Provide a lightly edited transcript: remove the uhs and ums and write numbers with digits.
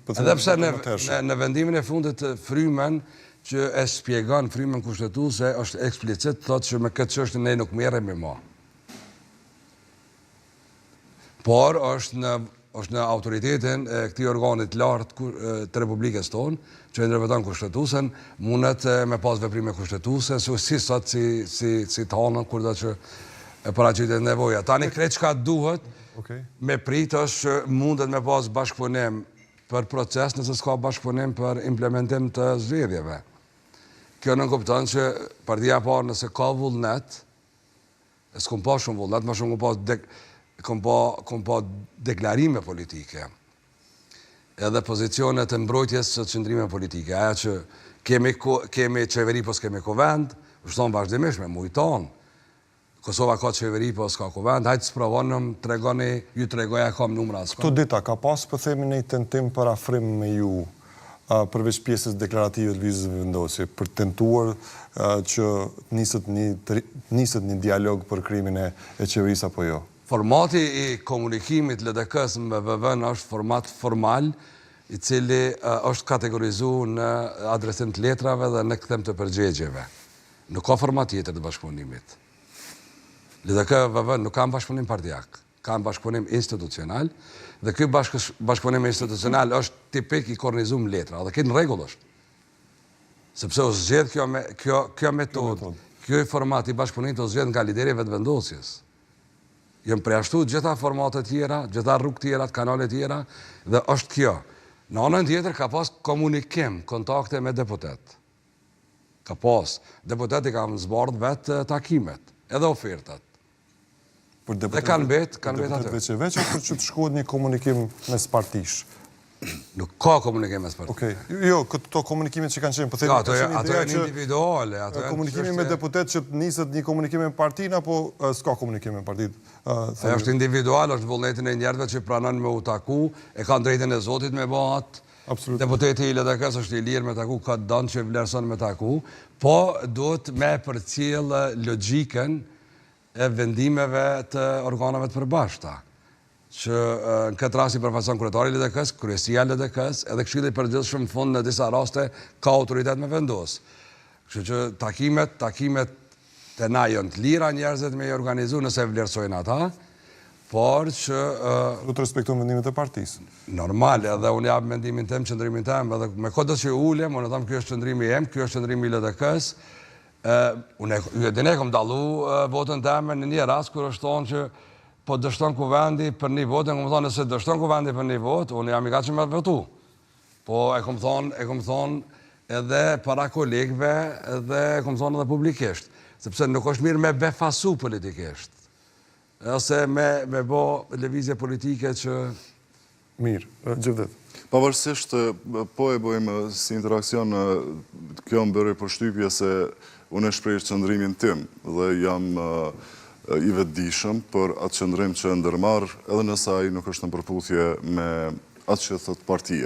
Edhe pse në vendimin e fundit Frymen që e shpjegon Frymen kushtetuese është eksplicit thotë që me këtë çështje ne nuk merremi më. Por është në autoritetin e këtij organit lartë të Republikës tonë, që interpreton kushtetuesen, mundet me pas veprime kushtetuese, si sot si të hanën kur do që e paraqitet nevoja. Tani krejt çka duhet me prit është që mundet me pas bashkëpunim për proces nëse s'ka bashkëpunim për implementim të zgjedhjeve. Kjo nënkupton që partia parë nëse ka vullnet, s'kom pa shumë vullnet, më shumë kom pa deklarime politike, edhe pozicionet e mbrojtjes së qëndrimeve politike. Aja që kemi qeveri po s'kemi kuvend, është thonë vazhdimisht me mujton. Kosova ka qeveri po s'ka kuvend, hajtë s'provonëm, ju tregoja kam numra s'ka. Këto dita, ka pas për themi një tentim për afrim me ju, përveç pjesës deklarative të lëvizjes vendosje, për tentuar që niset një dialog për krimin e qeverisë apo jo? Formati i komunikimit LDK-s me VV-n është format formal, i cili është kategorizuar në adresim të letrave dhe në kthem të përgjegjeve. Nuk ka format tjetër të bashkëpunimit. LDK-VV nuk kanë bashkëpunim partijak, kanë bashkëpunim institucional, dhe ky bashkëpunim institucional është tipik i kornizuar me letra, dhe këtë në rregull është. Sepse u zgjedh kjo metodë, kjo format i bashkëpunimit u zgjedh nga lideri vetëvendosjes. Jënë preashtu gjitha formatet tjera, gjitha rrugë tjera, kanale tjera, dhe është kjo. Në anën tjetër ka pas komunikim, kontakte me deputet. Ka pas. Deputeti ka më zbardh vetë takimet, edhe ofertat. Dhe kanë bet atë. Veç apo që të shkohet një komunikim mes partish? Nuk ka komunikim mes partish. Jo, këto komunikimet që kanë qenë, po themi ato janë individuale. Komunikimi me deputet që niset një komunikim me partinë apo s'ka komunikim me partitë? Ajo është individual, është vullnetin e njerëzve që pranon me u taku, e kanë drejtën e Zotit me bëhat. Deputeti i LDK-s është i lirë me taku, ka dënë që vlerëson me taku, po duhet me përcjell logjikën e vendimeve të organeve të përbashkëta, që në këtë rast i përfaqëson kryetari i LDK-s, kryesia e LDK-s, edhe Këshilli i Përgjithshëm në fund në disa raste ka autoritet me vendos. Kështu që takimet të na janë të lira njerëzit me i organizu nëse vlerësojnë ata, por që... Du të respektojnë vendimet e partisë. Normal, edhe unë jap mendimin tem, qëndrimin tem, edhe me kodët që ulem, unë them kjo është qëndrimi jem, kjo është qëndrimi i LDK-s. Unë e kom dallu votën teme në një rast kur është thonë që po dështon kuvendi për një votë, e kom thonë nëse dështon kuvendi për një votë, unë jam i gatshëm me votu. Po e kom thonë edhe para kolegëve, edhe e kom thonë edhe publikisht. Sepse nuk është mirë me befasu politikisht. Ose me bo lëvizje politike që... Mirë, Gjevdet. Pavarësisht, po e bojmë si interakcion, kjo më bërë përshtypje se unë e shprejsh qëndrimin tim dhe jam i vetëdijshëm për atë qëndrim që ndërmarr edhe nëse ai nuk është në përputhje me atë që thot partia.